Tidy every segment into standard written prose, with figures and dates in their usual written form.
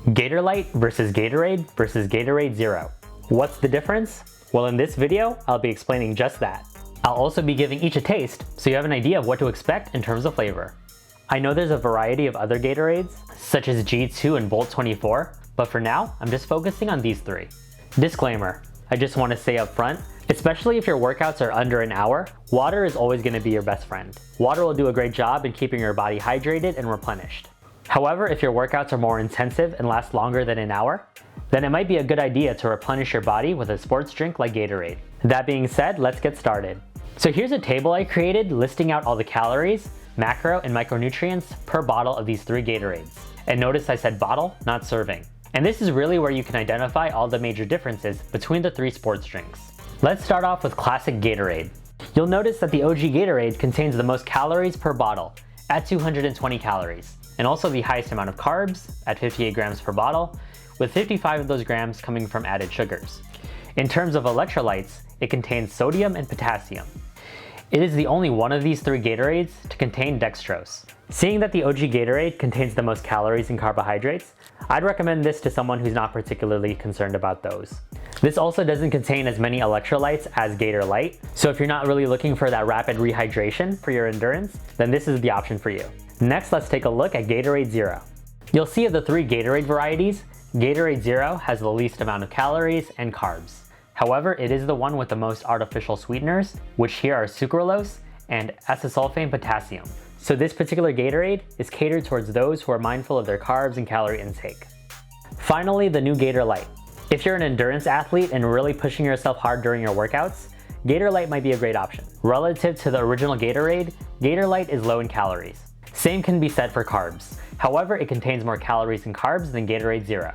Gatorlyte versus Gatorade Zero. What's the difference? Well, in this video, I'll be explaining just that. I'll also be giving each a taste, so you have an idea of what to expect in terms of flavor. I know there's a variety of other Gatorades, such as G2 and Bolt 24, but for now, I'm just focusing on these three. Disclaimer, I just want to say up front, especially if your workouts are under an hour, water is always going to be your best friend. Water will do a great job in keeping your body hydrated and replenished. However, if your workouts are more intensive and last longer than an hour, then it might be a good idea to replenish your body with a sports drink like Gatorade. That being said, let's get started. So here's a table I created listing out all the calories, macro, and micronutrients per bottle of these three Gatorades. And notice I said bottle, not serving. And this is really where you can identify all the major differences between the three sports drinks. Let's start off with classic Gatorade. You'll notice that the OG Gatorade contains the most calories per bottle at 220 calories, and also the highest amount of carbs at 58 grams per bottle, with 55 of those grams coming from added sugars. In terms of electrolytes, it contains sodium and potassium. It is the only one of these three Gatorades to contain dextrose. Seeing that the OG Gatorade contains the most calories and carbohydrates, I'd recommend this to someone who's not particularly concerned about those. This also doesn't contain as many electrolytes as Gatorlyte, so if you're not really looking for that rapid rehydration for your endurance, then this is the option for you. Next, let's take a look at Gatorade Zero. You'll see of the three Gatorade varieties, Gatorade Zero has the least amount of calories and carbs. However, it is the one with the most artificial sweeteners, which here are sucralose and acesulfame potassium. So this particular Gatorade is catered towards those who are mindful of their carbs and calorie intake. Finally, the new Gatorlyte. If you're an endurance athlete and really pushing yourself hard during your workouts, Gatorlyte might be a great option. Relative to the original Gatorade, Gatorlyte is low in calories. Same can be said for carbs. However, it contains more calories and carbs than Gatorade Zero.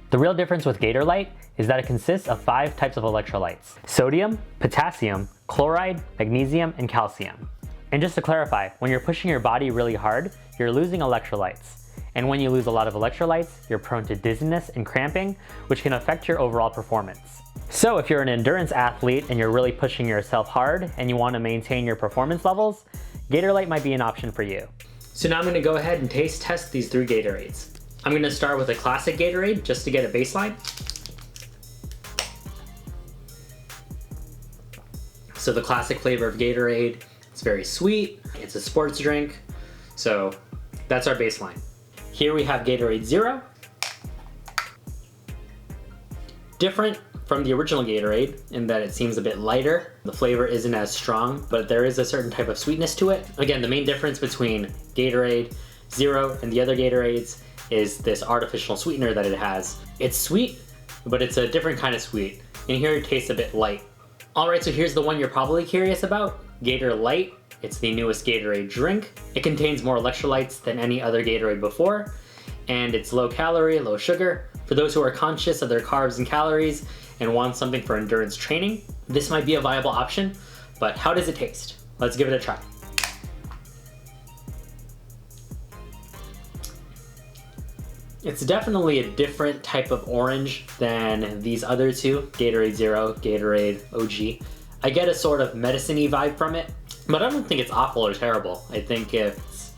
The real difference with Gatorlyte is that it consists of 5 types of electrolytes: sodium, potassium, chloride, magnesium, and calcium. And just to clarify, when you're pushing your body really hard, you're losing electrolytes. And when you lose a lot of electrolytes, you're prone to dizziness and cramping, which can affect your overall performance. So if you're an endurance athlete and you're really pushing yourself hard and you want to maintain your performance levels, Gatorlyte might be an option for you. So now I'm going to go ahead and taste test these three Gatorades. I'm going to start with a classic Gatorade just to get a baseline. So the classic flavor of Gatorade, it's very sweet, it's a sports drink, so that's our baseline. Here we have Gatorade Zero. Different from the original Gatorade in that it seems a bit lighter. The flavor isn't as strong, but there is a certain type of sweetness to it. Again, the main difference between Gatorade Zero and the other Gatorades is this artificial sweetener that it has. It's sweet, but it's a different kind of sweet. And here it tastes a bit light. All right, so here's the one you're probably curious about, Gatorlyte. It's the newest Gatorade drink. It contains more electrolytes than any other Gatorade before, and it's low calorie, low sugar. For those who are conscious of their carbs and calories and want something for endurance training, this might be a viable option, but how does it taste? Let's give it a try. It's definitely a different type of orange than these other two, Gatorade Zero, Gatorade OG. I get a sort of medicine-y vibe from it, but I don't think it's awful or terrible. I think it's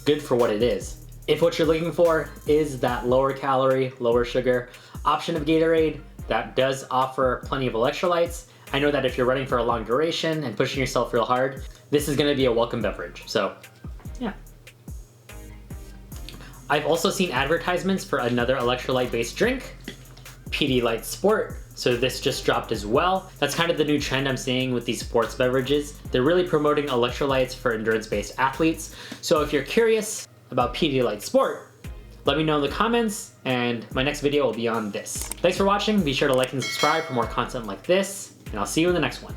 good for what it is. If what you're looking for is that lower calorie, lower sugar option of Gatorade that does offer plenty of electrolytes, I know that if you're running for a long duration and pushing yourself real hard, this is gonna be a welcome beverage, so yeah. I've also seen advertisements for another electrolyte-based drink, Pedialyte Sport, so this just dropped as well. That's kind of the new trend I'm seeing with these sports beverages. They're really promoting electrolytes for endurance-based athletes. So if you're curious about Pedialyte Sport, let me know in the comments, and my next video will be on this. Thanks for watching. Be sure to like and subscribe for more content like this, and I'll see you in the next one.